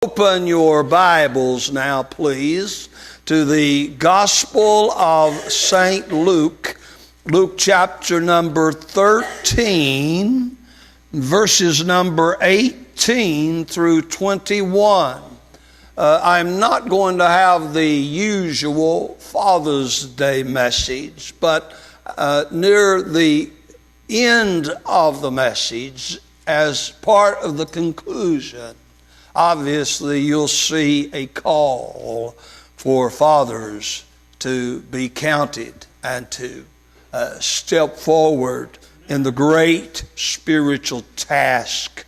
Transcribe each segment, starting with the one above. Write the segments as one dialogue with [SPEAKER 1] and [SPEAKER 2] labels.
[SPEAKER 1] Open your Bibles now, please, to the Gospel of St. Luke, Luke chapter number 13, verses number 18 through 21. I'm not going to have the usual Father's Day message, but near the end of the message, as part of the conclusion, obviously, you'll see a call for fathers to be counted and to step forward in the great spiritual task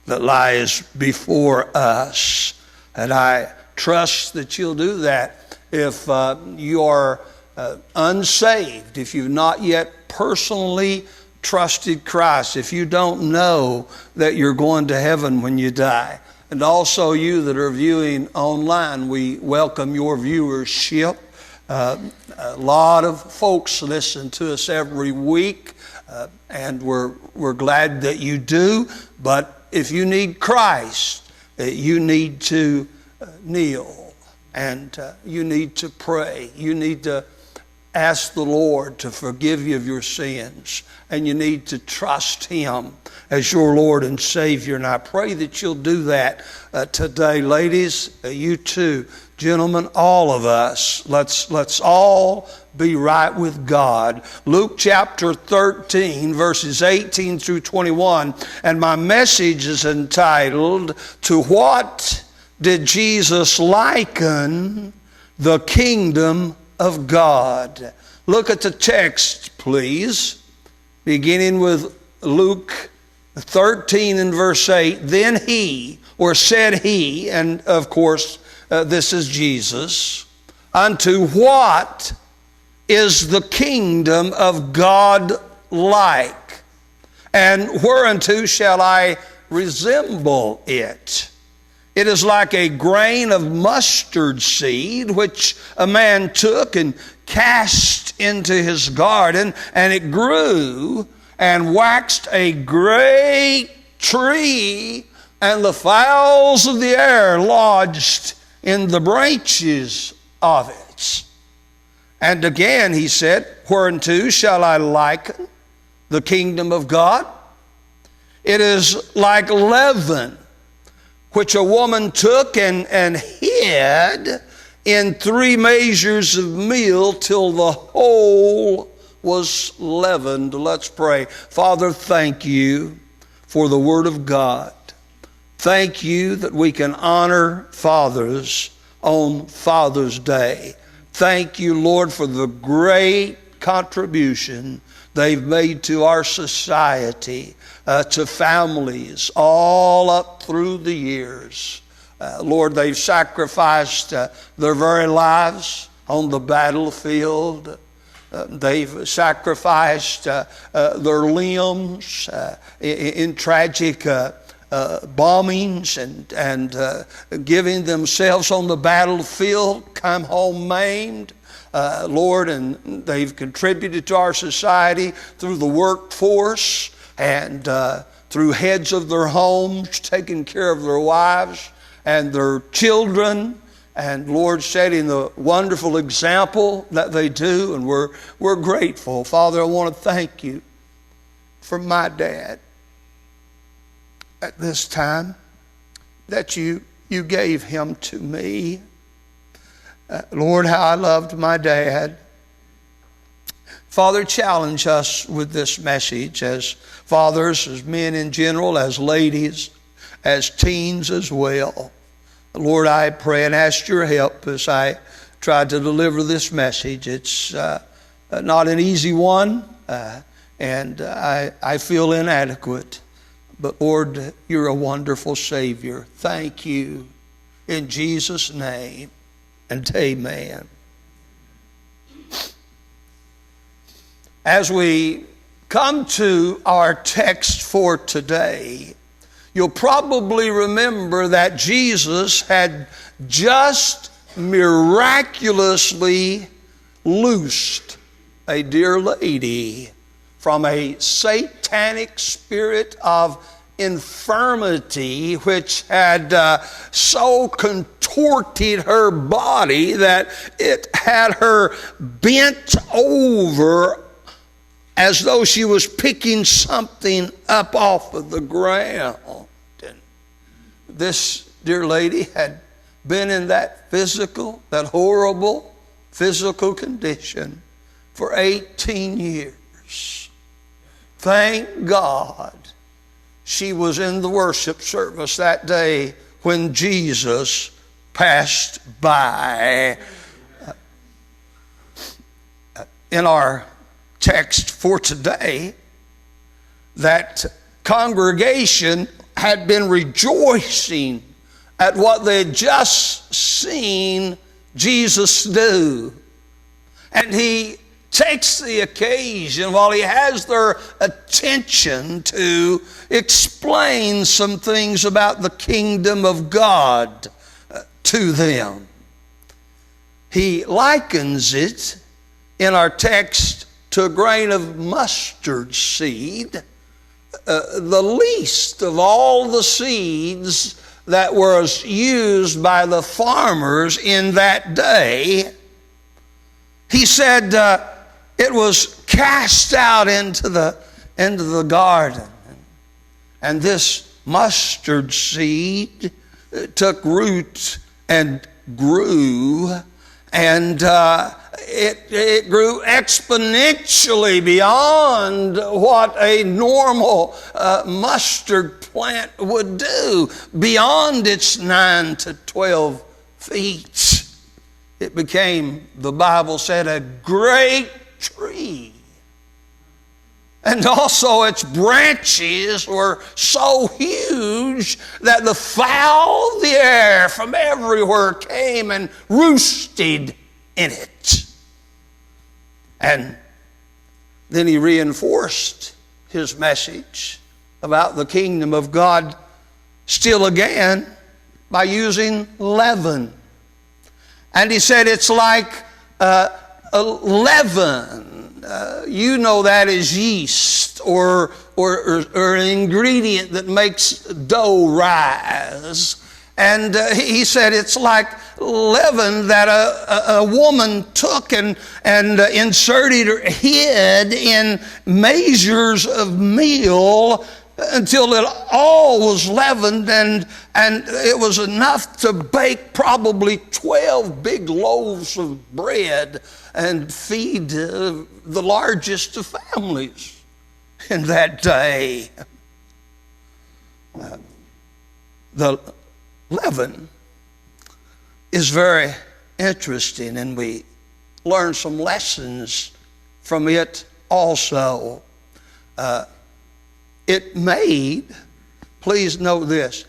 [SPEAKER 1] that lies before us. And I trust that you'll do that if you are unsaved, if you've not yet personally trusted Christ, if you don't know that you're going to heaven when you die. And also you that are viewing online, we welcome your viewership. A lot of folks listen to us every week, and we're glad that you do. But if you need Christ, you need to kneel, and you need to pray. You need to ask the Lord to forgive you of your sins, and you need to trust Him as your Lord and Savior. And I pray that you'll do that today. Ladies, you too. Gentlemen, all of us, let's all be right with God. Luke chapter 13, verses 18 through 21. And my message is entitled, "To What Did Jesus Liken the Kingdom of God?" Look at the text, please, beginning with Luke 13 and verse 8. Then he, or said he, and of course this is Jesus, "Unto what is the kingdom of God like? And whereunto shall I resemble it? It is like a grain of mustard seed, which a man took and cast into his garden, and it grew and waxed a great tree, and the fowls of the air lodged in the branches of it." And again he said, "Whereunto shall I liken the kingdom of God? It is like leaven, which a woman took and hid in 3 measures of meal till the whole was leavened." Let's pray. Father, thank you for the Word of God. Thank you that we can honor fathers on Father's Day. Thank you, Lord, for the great contribution they've made to our society, to families all up through the years. Lord, they've sacrificed their very lives on the battlefield. They've sacrificed their limbs in tragic bombings and giving themselves on the battlefield, come home maimed. Lord, and they've contributed to our society through the workforce and through heads of their homes, taking care of their wives and their children, and Lord, setting the wonderful example that they do, and we're grateful. Father, I want to thank you for my dad at this time, that you gave him to me. Lord, how I loved my dad. Father, challenge us with this message as fathers, as men in general, as ladies, as teens as well. Lord, I pray and ask your help as I try to deliver this message. It's not an easy one, and I feel inadequate. But Lord, you're a wonderful Savior. Thank you. In Jesus' name, and amen. As we come to our text for today, you'll probably remember that Jesus had just miraculously loosed a dear lady from a satanic spirit of infirmity which had so contorted her body that it had her bent over as though she was picking something up off of the ground. And this dear lady had been in that horrible physical condition for 18 years. Thank God she was in the worship service that day when Jesus passed by. In our text for today, that congregation had been rejoicing at what they had just seen Jesus do. And he takes the occasion while he has their attention to explain some things about the kingdom of God to them. He likens it in our text to a grain of mustard seed, the least of all the seeds that was used by the farmers in that day. He said it was cast out into the garden. And this mustard seed took root and grew, and it grew exponentially beyond what a normal mustard plant would do, beyond its 9 to 12 feet. It became, the Bible said, a great tree. And also its branches were so huge that the fowl of the air from everywhere came and roosted in it. And then he reinforced his message about the kingdom of God still again by using leaven. And he said it's like leaven. You know that is yeast or an ingredient that makes dough rise. And he said it's like leaven that a woman took and inserted her head in measures of meal until it all was leavened, and it was enough to bake probably 12 big loaves of bread and feed the largest of families in that day. The leaven is very interesting, and we learn some lessons from it also. It made, please note this,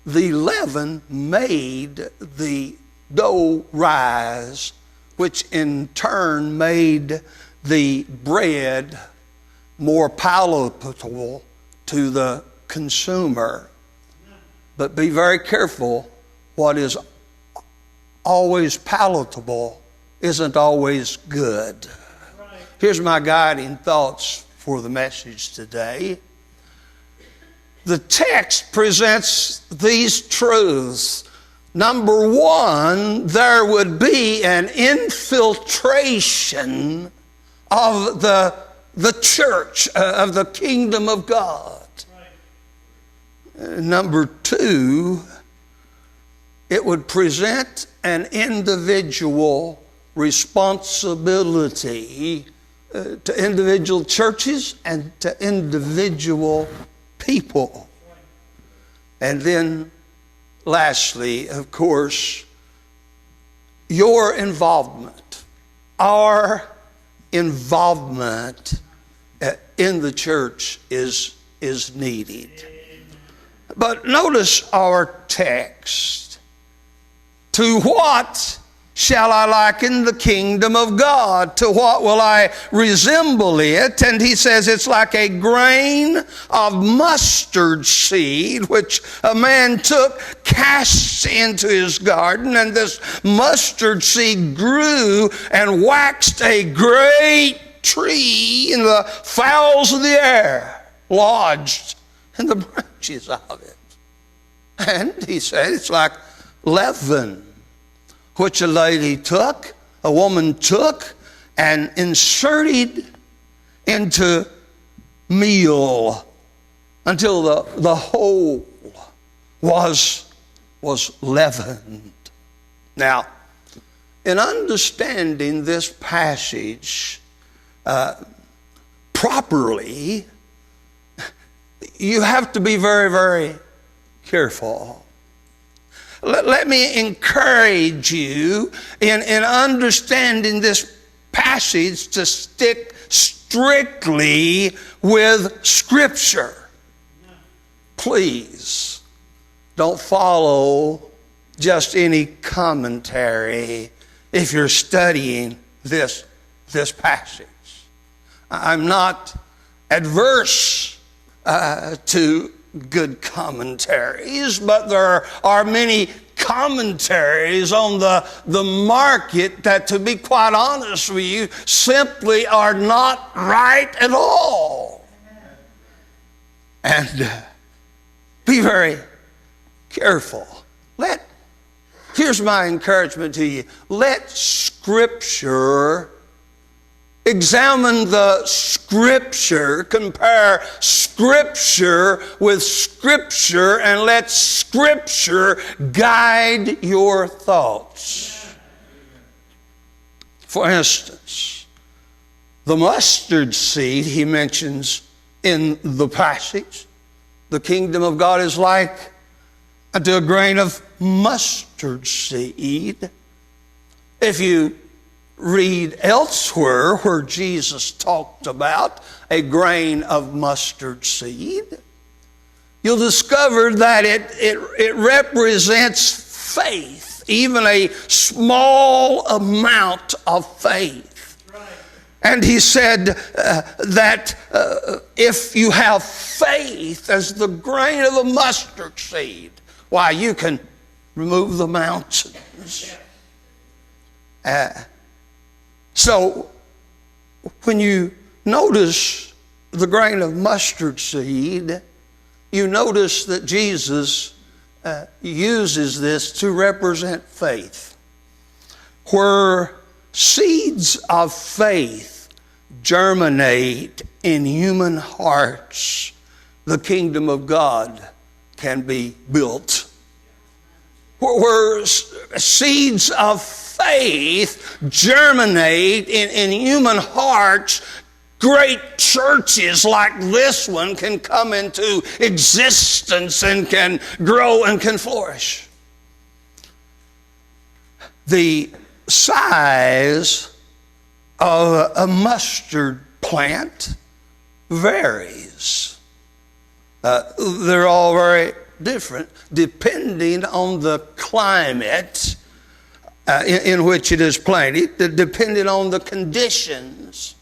[SPEAKER 1] the leaven made the dough rise, which in turn made the bread more palatable to the consumer. But be very careful, what is always palatable isn't always good. Here's my guiding thoughts for the message today. The text presents these truths. Number one, there would be an infiltration of the church, of the kingdom of God. Number two, it would present an individual responsibility to individual churches and to individual people. And then lastly, of course, your involvement, our involvement in the church is needed. But notice our text. To what shall I liken the kingdom of God? To what will I resemble it? And he says it's like a grain of mustard seed, which a man took, cast into his garden, and this mustard seed grew and waxed a great tree, and the fowls of the air lodged in the churches of it. And he said it's like leaven, which a woman took and inserted into meal until the whole was leavened. Now, in understanding this passage properly, you have to be very, very careful. Let me encourage you in understanding this passage to stick strictly with Scripture. Please don't follow just any commentary if you're studying this passage. I'm not adverse to good commentaries, but there are many commentaries on the market that, to be quite honest with you, simply are not right at all. And be very careful. Here's my encouragement to you. Let Scripture, examine the Scripture, compare Scripture with Scripture, and let Scripture guide your thoughts. For instance, the mustard seed he mentions in the passage. The kingdom of God is like unto a grain of mustard seed. If you read elsewhere where Jesus talked about a grain of mustard seed, you'll discover that it represents faith, even a small amount of faith. And he said that if you have faith as the grain of the mustard seed, why, you can remove the mountains. So when you notice the grain of mustard seed, you notice that Jesus uses this to represent faith. Where seeds of faith germinate in human hearts, the kingdom of God can be built. Where seeds of faith germinate in human hearts, great churches like this one can come into existence and can grow and can flourish. The size of a mustard plant varies. They're all very different depending on the climate in which it is planted, depending on the conditions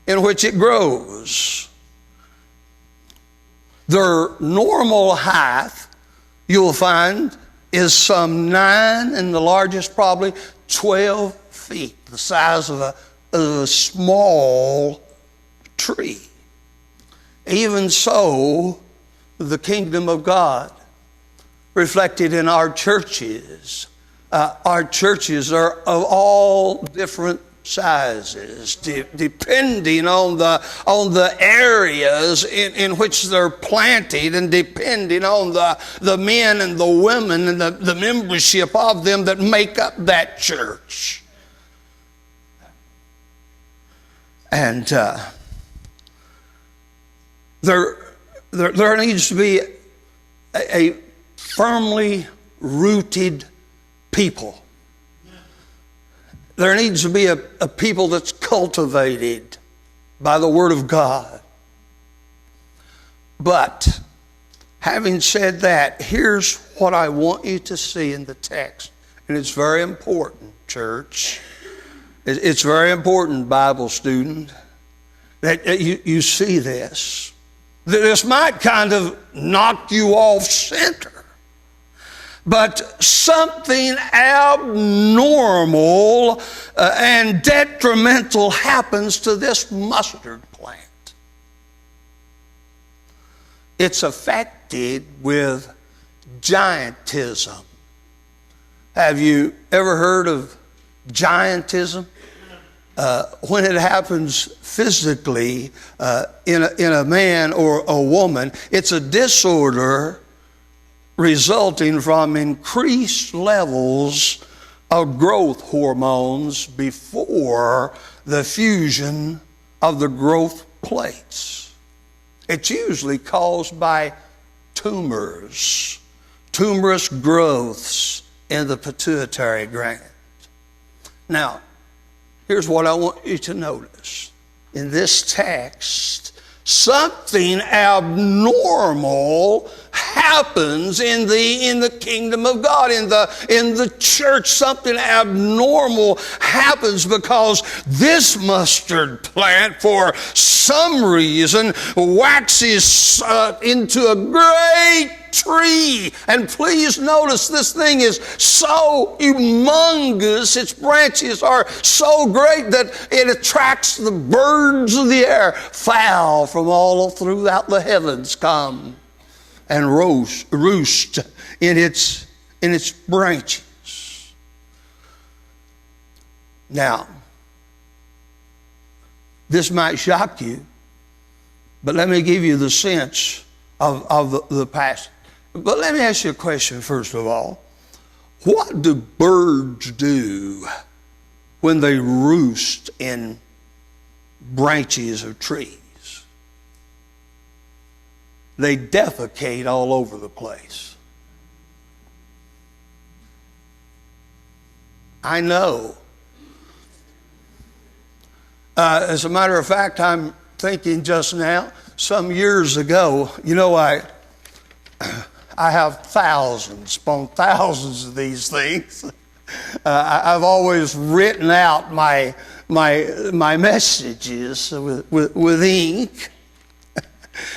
[SPEAKER 1] in which it grows. Their normal height, you'll find, is some 9, and the largest probably 12 feet, the size of a small tree. Even so, the kingdom of God reflected in our churches. Our churches are of all different sizes, depending on the areas in which they're planted, and depending on the men and the women and the membership of them that make up that church. And there needs to be a firmly rooted people. There needs to be a people that's cultivated by the Word of God. But having said that, here's what I want you to see in the text. And it's very important, church. It's very important, Bible student, that you see this. This might kind of knock you off center. But something abnormal and detrimental happens to this mustard plant. It's affected connected with giantism. Have you ever heard of giantism? When it happens physically in a man or a woman, it's a disorder resulting from increased levels of growth hormones before the fusion of the growth plates. It's usually caused by tumors, tumorous growths in the pituitary gland. Now, here's what I want you to notice. In this text, something abnormal happens in the kingdom of God, in the church. Something abnormal happens because this mustard plant, for some reason, waxes into a great tree. And please notice, this thing is so humongous, its branches are so great that it attracts the birds of the air. Fowl from all throughout the heavens come and roost in its branches. Now, this might shock you, but let me give you the sense of the passage. But let me ask you a question first of all. What do birds do when they roost in branches of trees? They defecate all over the place. I know. As a matter of fact, I'm thinking just now, some years ago, you know, I have thousands upon thousands of these things. I've always written out my messages with ink.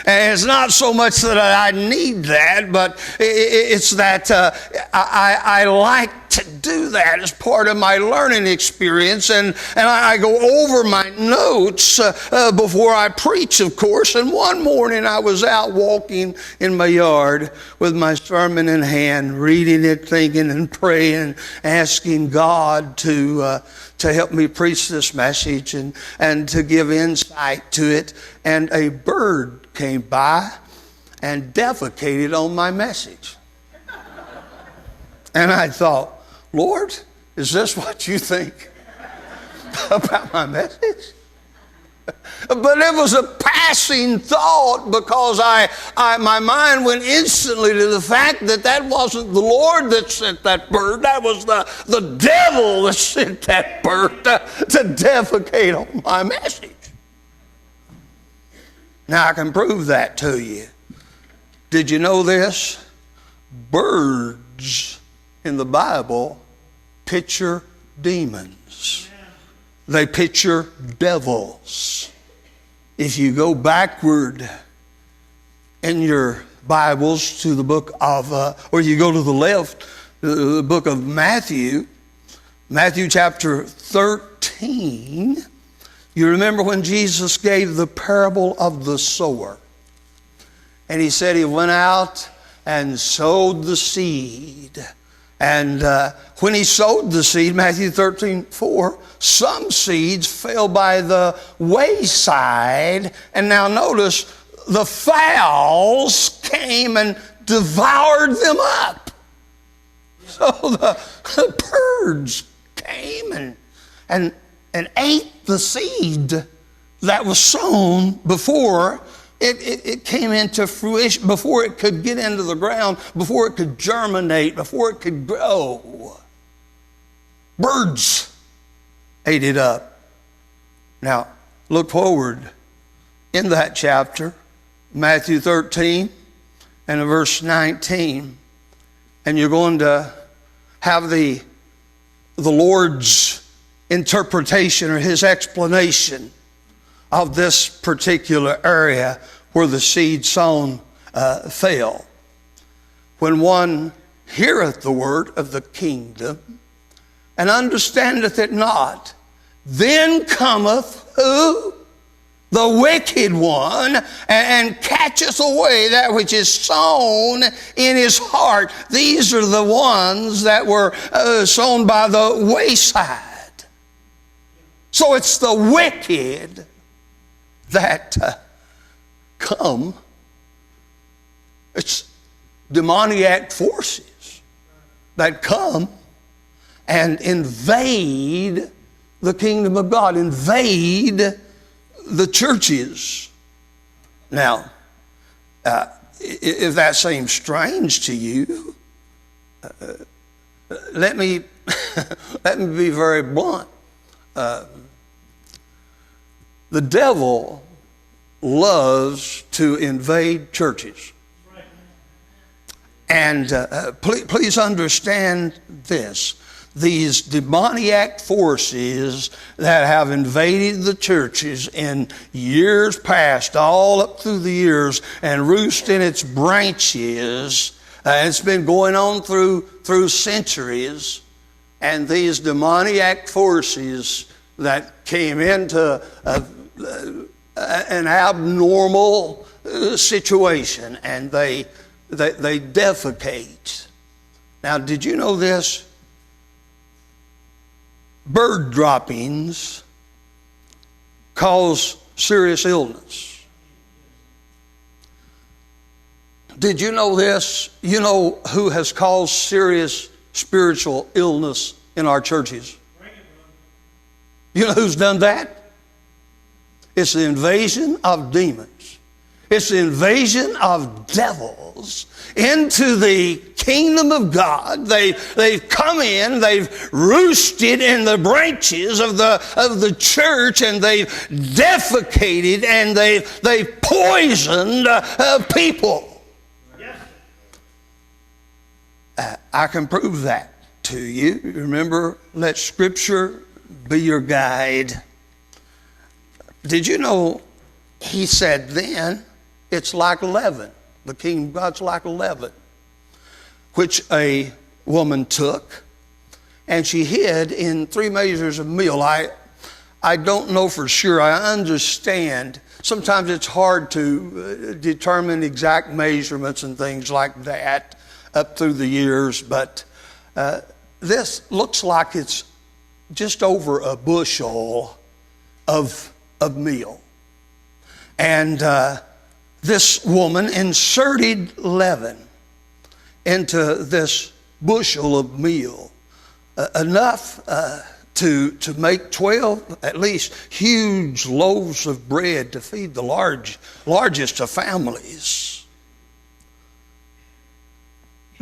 [SPEAKER 1] And it's not so much that I need that, but it's that I like to do that as part of my learning experience. And I go over my notes before I preach, of course. And one morning I was out walking in my yard with my sermon in hand, reading it, thinking and praying, asking God to help me preach this message and to give insight to it. And a bird came by and defecated on my message. And I thought, Lord, is this what you think about my message? But it was a passing thought, because my mind went instantly to the fact that wasn't the Lord that sent that bird. That was the devil that sent that bird to defecate on my message. Now, I can prove that to you. Did you know this? Birds in the Bible picture demons. They picture devils. If you go backward in your Bibles to the book of, or you go to the left, the book of Matthew chapter 13, you remember when Jesus gave the parable of the sower. And he said he went out and sowed the seed. And when he sowed the seed, Matthew 13:4, some seeds fell by the wayside. And now notice, the fowls came and devoured them up. So the birds came and ate the seed that was sown before it came into fruition, before it could get into the ground, before it could germinate, before it could grow. Birds ate it up. Now, look forward in that chapter, Matthew 13 and verse 19, and you're going to have the Lord's interpretation or his explanation of this particular area where the seed sown fell. When one heareth the word of the kingdom and understandeth it not, then cometh who? the wicked one, and catcheth away that which is sown in his heart. These are the ones that were sown by the wayside. So it's the wicked that come. It's demoniac forces that come and invade the kingdom of God, invade the churches. Now, if that seems strange to you, let me be very blunt. The devil loves to invade churches. And please understand this. These demoniac forces that have invaded the churches in years past, all up through the years, and roost in its branches, it's been going on through centuries. And these demoniac forces that came into an abnormal situation, and they defecate. Now, did you know this? Bird droppings cause serious illness. Did you know this? You know who has caused serious spiritual illness in our churches? You know who's done that? It's the invasion of demons. It's the invasion of devils into the kingdom of God. They've come in, they've roosted in the branches of the church, and they've defecated and they've poisoned people. I can prove that to you. Remember, let Scripture be your guide. Did you know he said then, it's like leaven. The kingdom of God's like leaven, which a woman took, and she hid in 3 measures of meal. I don't know for sure. I understand. Sometimes it's hard to determine exact measurements and things like that up through the years, but this looks like it's just over a bushel of meal. And this woman inserted leaven into this bushel of meal, enough to make 12 at least huge loaves of bread to feed the largest of families.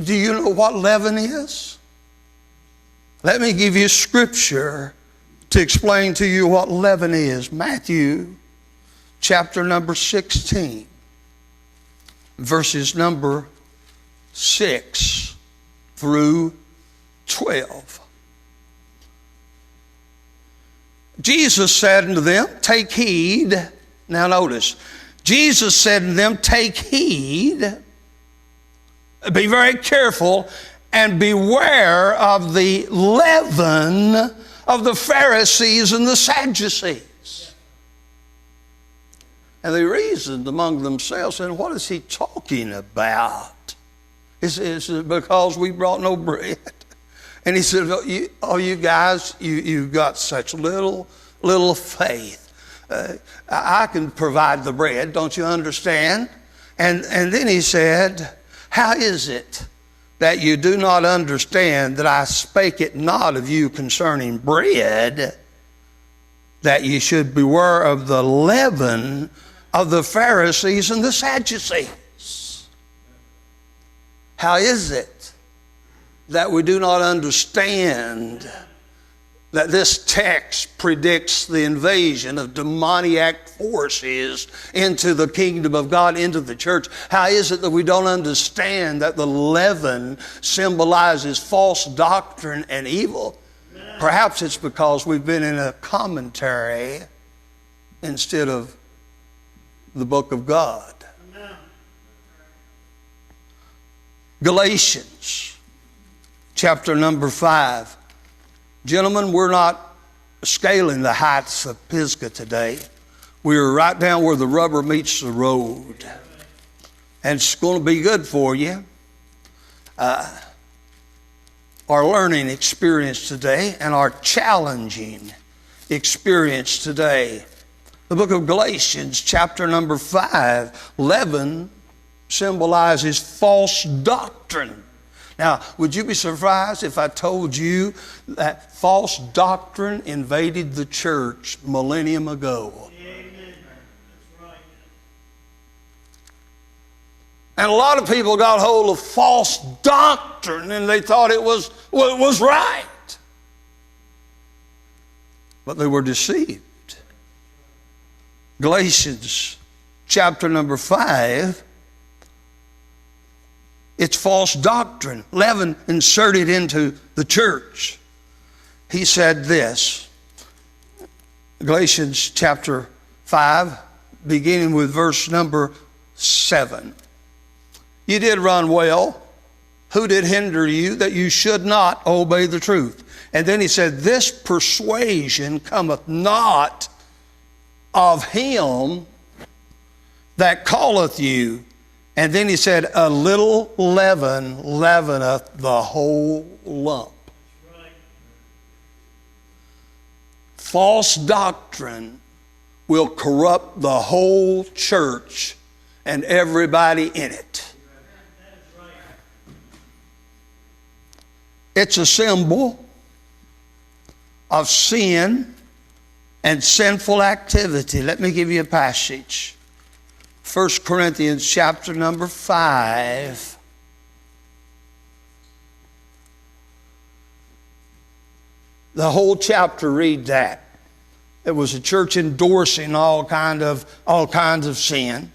[SPEAKER 1] Do you know what leaven is? Let me give you Scripture to explain to you what leaven is. Matthew chapter number 16. Verses number 6 through 12. Jesus said unto them, take heed. Now notice, Jesus said unto them, take heed, be very careful, and beware of the leaven of the Pharisees and the Sadducees. And they reasoned among themselves, and what is he talking about? Is it because we brought no bread? And he said, you guys, you've got such little faith. I can provide the bread, don't you understand? And then he said, how is it that you do not understand that I spake it not of you concerning bread, that you should beware of the leaven of the Pharisees and the Sadducees? How is it that we do not understand that this text predicts the invasion of demoniac forces into the kingdom of God, into the church? How is it that we don't understand that the leaven symbolizes false doctrine and evil? Perhaps it's because we've been in a commentary instead of the book of God. Amen. Galatians chapter number 5. Gentlemen, we're not scaling the heights of Pisgah today. We're right down where the rubber meets the road. And it's going to be good for you. Our learning experience today and our challenging experience today. The book of Galatians, chapter number 5, leaven symbolizes false doctrine. Now, would you be surprised if I told you that false doctrine invaded the church millennium ago? And a lot of people got hold of false doctrine and they thought it was right. But they were deceived. Galatians chapter number 5, it's false doctrine. Leaven inserted into the church. He said this, Galatians chapter 5, beginning with verse number 7. You did run well. Who did hinder you that you should not obey the truth? And then he said, this persuasion cometh not of him that calleth you. And then he said, a little leaven leaveneth the whole lump. Right. False doctrine will corrupt the whole church and everybody in it. It's a symbol of sin and sinful activity. Let me give you a passage. 1 Corinthians chapter number 5. The whole chapter, read that. It was a church endorsing all kinds of sin.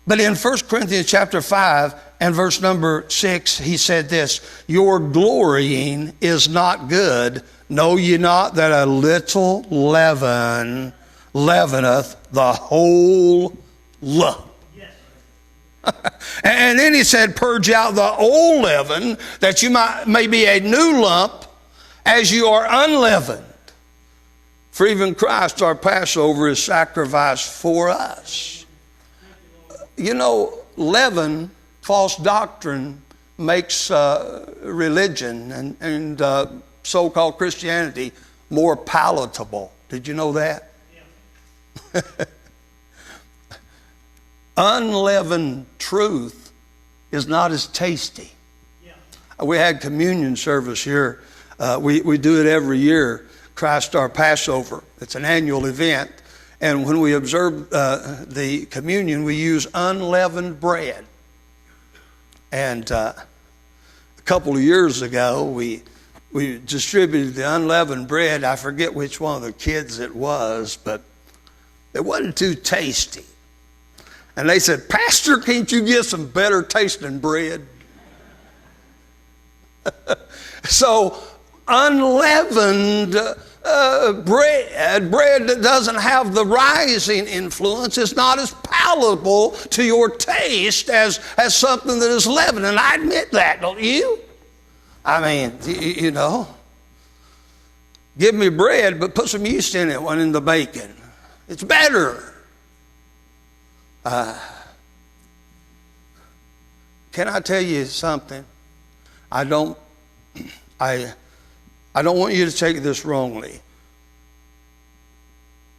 [SPEAKER 1] But in 1 Corinthians chapter 5 and verse number 6, he said this, your glorying is not good. Know ye not that a little leaven leaveneth the whole lump? Yes. And then he said, purge out the old leaven, that you may be a new lump, as you are unleavened. For even Christ, our Passover, is sacrificed for us. You know, leaven, false doctrine, makes religion and so-called Christianity more palatable. Did you know that? Yeah. Unleavened truth is not as tasty. Yeah. We had communion service here. We do it every year, Christ our Passover. It's an annual event. And when we observe the communion, we use unleavened bread. And a couple of years ago, we distributed the unleavened bread. I forget which one of the kids it was, but it wasn't too tasty. And they said, Pastor, can't you get some better tasting bread? So unleavened bread that doesn't have the rising influence is not as palatable to your taste as something that is leavened. And I admit that, don't you? I mean, you know, give me bread, but put some yeast in it when in the bacon. It's better. Can I tell you something? I don't want you to take this wrongly,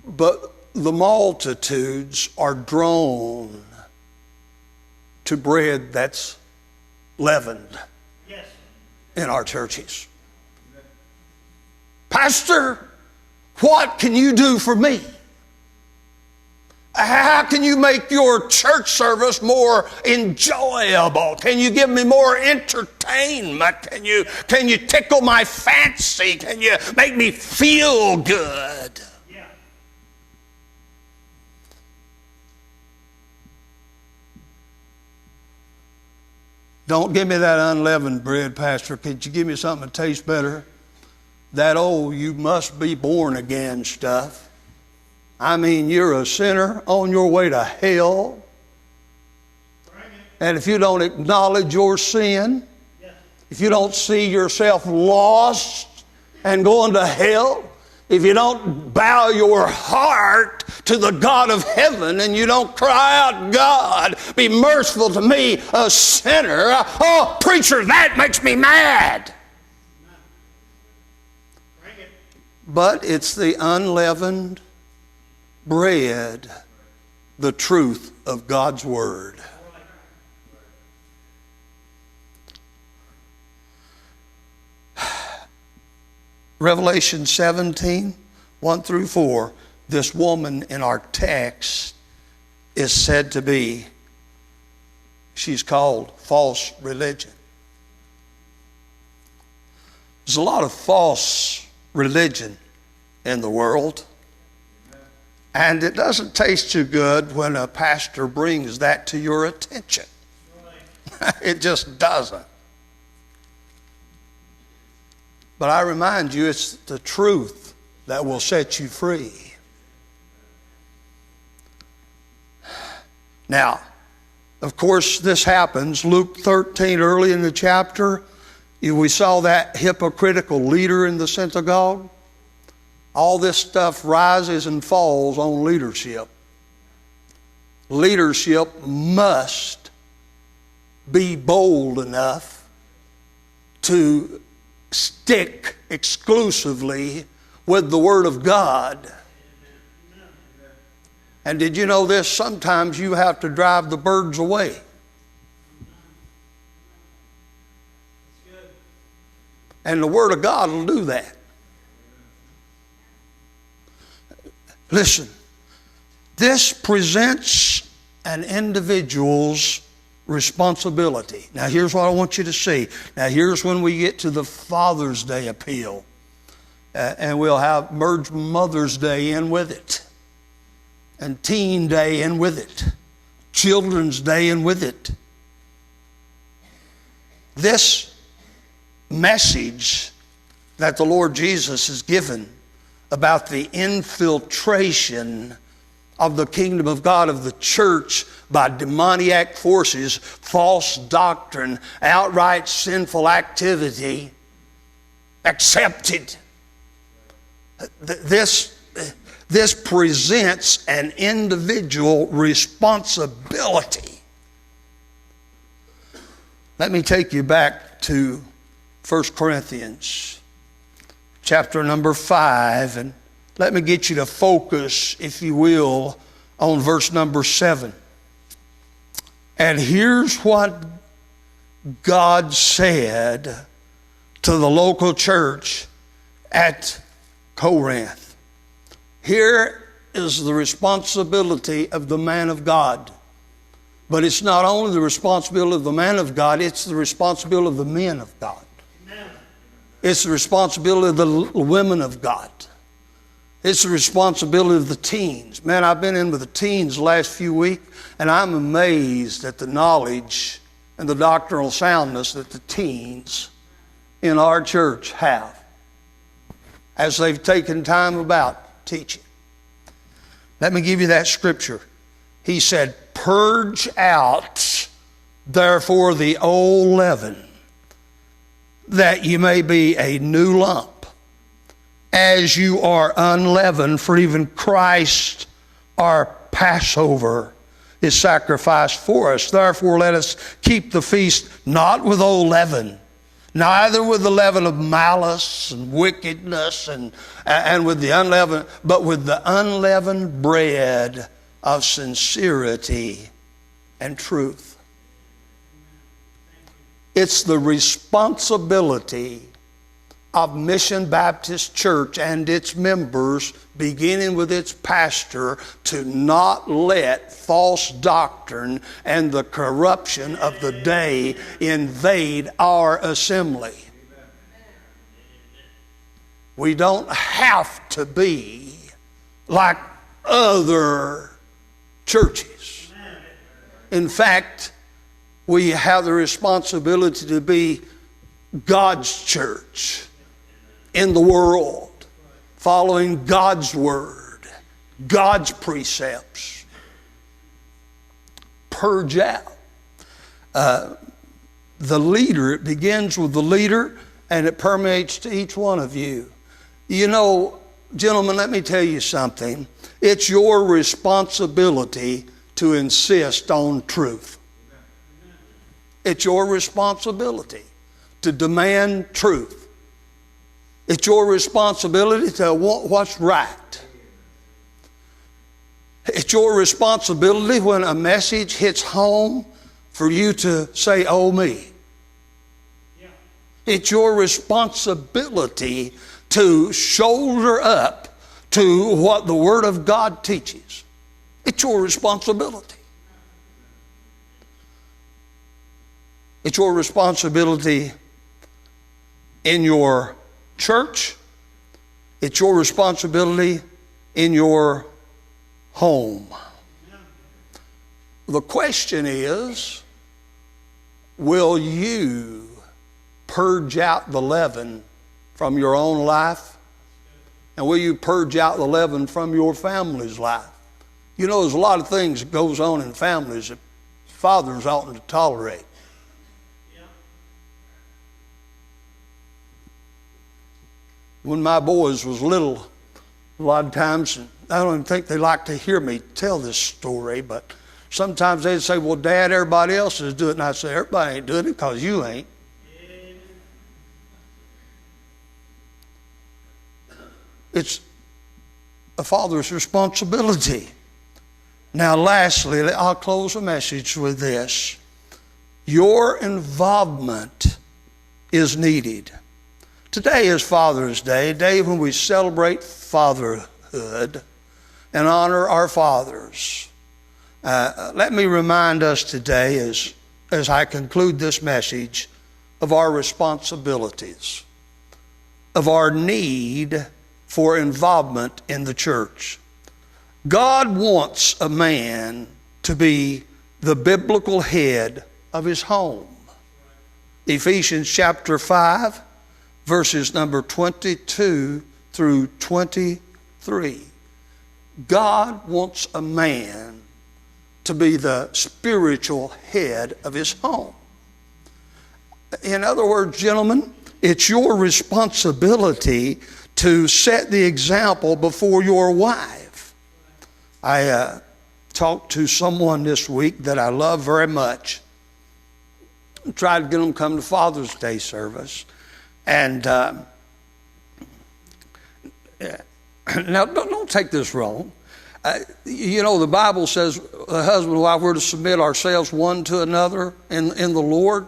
[SPEAKER 1] but the multitudes are drawn to bread that's leavened. Yes. In our churches. Pastor, what can you do for me? How can you make your church service more enjoyable? Can you give me more entertainment? Can you tickle my fancy? Can you make me feel good? Yeah. Don't give me that unleavened bread, Pastor. Could you give me something that tastes better? That old you must be born again stuff. I mean, you're a sinner on your way to hell. And if you don't acknowledge your sin, if you don't see yourself lost and going to hell, if you don't bow your heart to the God of heaven and you don't cry out, God, be merciful to me, a sinner, oh, preacher, that makes me mad. But it's the unleavened bread, the truth of God's Word. Revelation 17, 1 through 4, this woman in our text is said to be, she's called false religion. There's a lot of false religion in the world, and it doesn't taste too good when a pastor brings that to your attention. It just doesn't. But I remind you, it's the truth that will set you free. Now, of course, this happens. Luke 13, early in the chapter, we saw that hypocritical leader in the synagogue. All this stuff rises and falls on leadership. Leadership must be bold enough to stick exclusively with the Word of God. And did you know this? Sometimes you have to drive the birds away. And the Word of God will do that. Listen, this presents an individual's responsibility. Now here's what I want you to see. Now here's when we get to the Father's Day appeal. And we'll have merge Mother's Day in with it. And Teen Day in with it. Children's Day in with it. This message that the Lord Jesus has given about the infiltration of the kingdom of God, of the church, by demoniac forces, false doctrine, outright sinful activity, accepted. This presents an individual responsibility. Let me take you back to 1 Corinthians chapter number 5, and let me get you to focus, if you will, on verse number 7. And here's what God said to the local church at Corinth. Here is the responsibility of the man of God. But it's not only the responsibility of the man of God, it's the responsibility of the men of God. Amen. It's the responsibility of the women of God. It's the responsibility of the teens. Man, I've been in with the teens the last few weeks, and I'm amazed at the knowledge and the doctrinal soundness that the teens in our church have as they've taken time about teaching. Let me give you that scripture. He said, "Purge out, therefore, the old leaven, that you may be a new lump, as you are unleavened, for even Christ, our Passover, is sacrificed for us. Therefore, let us keep the feast not with old leaven, neither with the leaven of malice and wickedness and with the unleavened, but with the unleavened bread of sincerity and truth." It's the responsibility of Mission Baptist Church and its members, beginning with its pastor, to not let false doctrine and the corruption of the day invade our assembly. We don't have to be like other churches. In fact, we have the responsibility to be God's church in the world, following God's word, God's precepts. Purge out. The leader, it begins with the leader and it permeates to each one of you. You know, gentlemen, let me tell you something. It's your responsibility to insist on truth. It's your responsibility to demand truth. It's your responsibility to want what's right. It's your responsibility when a message hits home for you to say, "Oh me." It's your responsibility to shoulder up to what the Word of God teaches. It's your responsibility. It's your responsibility in your church. It's your responsibility in your home. The question is, will you purge out the leaven from your own life? And will you purge out the leaven from your family's life? You know, there's a lot of things that goes on in families that fathers oughtn't to tolerate. When my boys was little, a lot of times, I don't even think they like to hear me tell this story, but sometimes they'd say, "Well, Dad, everybody else is doing it." And I'd say, "Everybody ain't doing it because you ain't." It's a father's responsibility. Now, lastly, I'll close the message with this. Your involvement is needed. Today is Father's Day, a day when we celebrate fatherhood and honor our fathers. Let me remind us today, as I conclude this message, of our responsibilities, of our need for involvement in the church. God wants a man to be the biblical head of his home. Ephesians chapter 5, verses number 22 through 23. God wants a man to be the spiritual head of his home. In other words, gentlemen, it's your responsibility to set the example before your wife. I talked to someone this week that I love very much. Tried to get them to come to Father's Day service. And now, don't take this wrong. You know, the Bible says the husband and wife, we're to submit ourselves one to another in the Lord.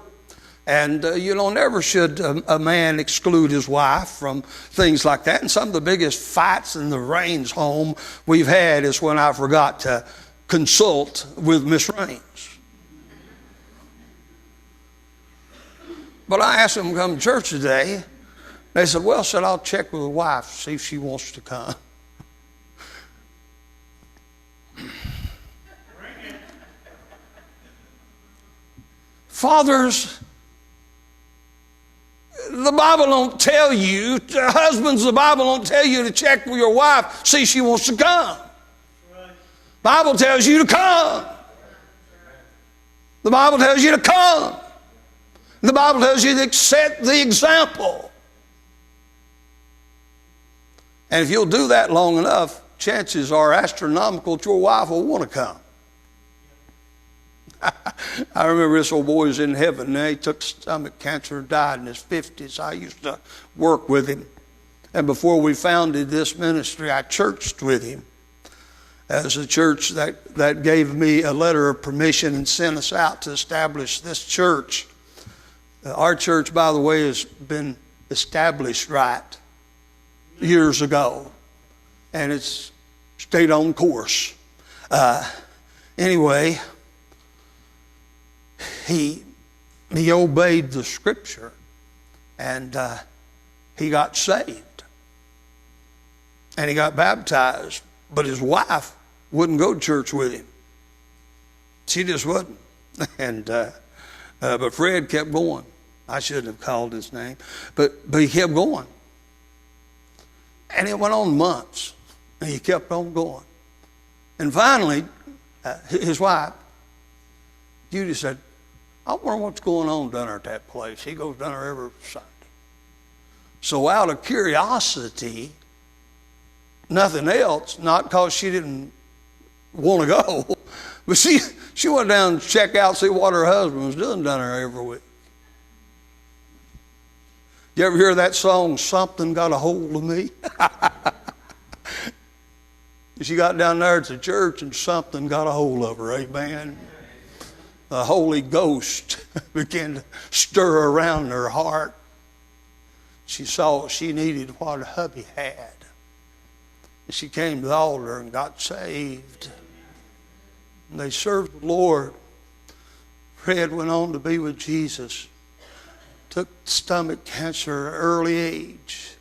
[SPEAKER 1] And, never should a man exclude his wife from things like that. And some of the biggest fights in the Raines home we've had is when I forgot to consult with Miss Raines. But I asked them to come to church today. They said, "Well," said, "I'll check with the wife, see if she wants to come." Fathers, the Bible don't tell you, husbands, the Bible don't tell you to check with your wife, see if she wants to come. The Bible tells you to come. The Bible tells you to come. The Bible tells you to set the example. And if you'll do that long enough, chances are astronomical that your wife will want to come. I remember this old boy was in heaven, and he took stomach cancer and died in his 50s. I used to work with him. And before we founded this ministry, I churched with him. As a church that gave me a letter of permission and sent us out to establish this church. Our church, by the way, has been established right years ago, and it's stayed on course. Anyway, he obeyed the Scripture, and he got saved, and he got baptized. But his wife wouldn't go to church with him. She just wouldn't, and. But Fred kept going. I shouldn't have called his name. But he kept going. And it went on months. And he kept on going. And finally, his wife, Judy, said, "I wonder what's going on down there at that place. He goes down there every Sunday." So out of curiosity, nothing else, not because she didn't want to go, but she went down to check out, see what her husband was doing down there every week. You ever hear that song, Something Got a Hold of Me? She got down there to church and something got a hold of her, amen. The Holy Ghost began to stir around her heart. She saw she needed what her hubby had. And she came to the altar and got saved. And they served the Lord. Fred went on to be with Jesus. Took stomach cancer at an early age.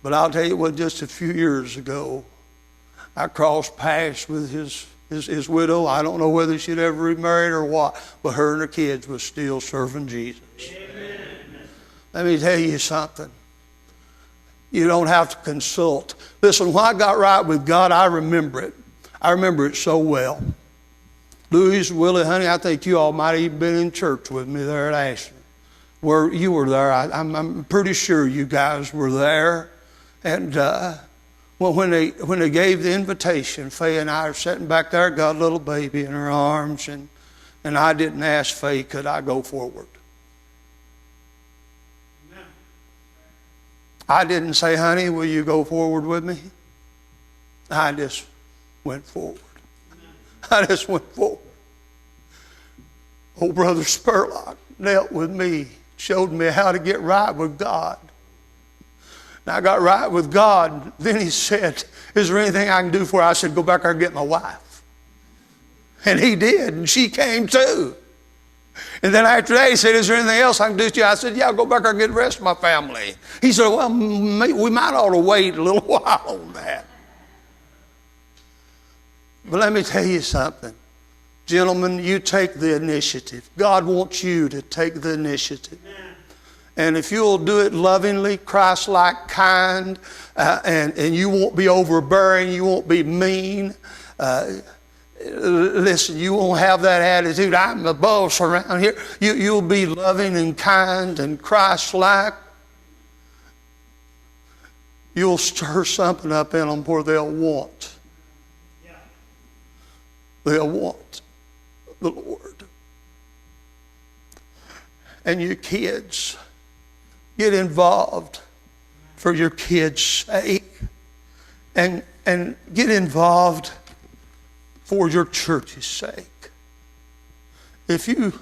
[SPEAKER 1] But I'll tell you what, just a few years ago, I crossed paths with his widow. I don't know whether she'd ever remarried or what, but her and her kids was still serving Jesus. Amen. Let me tell you something. You don't have to consult. Listen, when I got right with God, I remember it. I remember it so well. Louise, Willie, honey, I think you all might have even been in church with me there at Ashland. Where you were there, I'm pretty sure you guys were there. And well, when they gave the invitation, Faye and I are sitting back there, got a little baby in her arms, and I didn't ask Faye, could I go forward? No. I didn't say, honey, will you go forward with me? I just went forward. No. I just went forward. Old Brother Spurlock knelt with me, showed me how to get right with God. And I got right with God. Then he said, is there anything I can do for you? I said, go back there and get my wife. And he did, and she came too. And then after that, he said, is there anything else I can do to you? I said, yeah, go back there and get the rest of my family. He said, well, we might ought to wait a little while on that. But let me tell you something. Gentlemen, you take the initiative. God wants you to take the initiative. And if you'll do it lovingly, Christ-like, kind, and you won't be overbearing, you won't be mean. Listen, you won't have that attitude, I'm the boss around here. You'll be loving and kind and Christ-like. You'll stir something up in them where they'll want. They'll want the Lord. And your kids, get involved for your kids' sake, and get involved for your church's sake. If you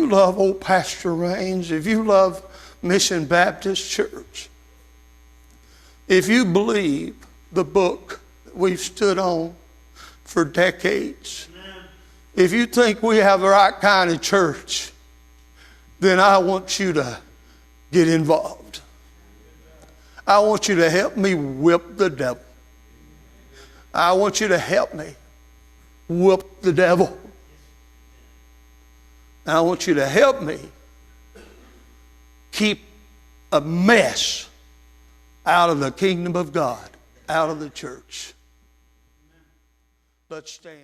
[SPEAKER 1] love old Pastor Raines, if you love Mission Baptist Church, if you believe the book that we've stood on for decades, if you think we have the right kind of church, then I want you to get involved. I want you to help me whip the devil. I want you to help me whip the devil. I want you to help me keep a mess out of the kingdom of God, out of the church. Let's stand.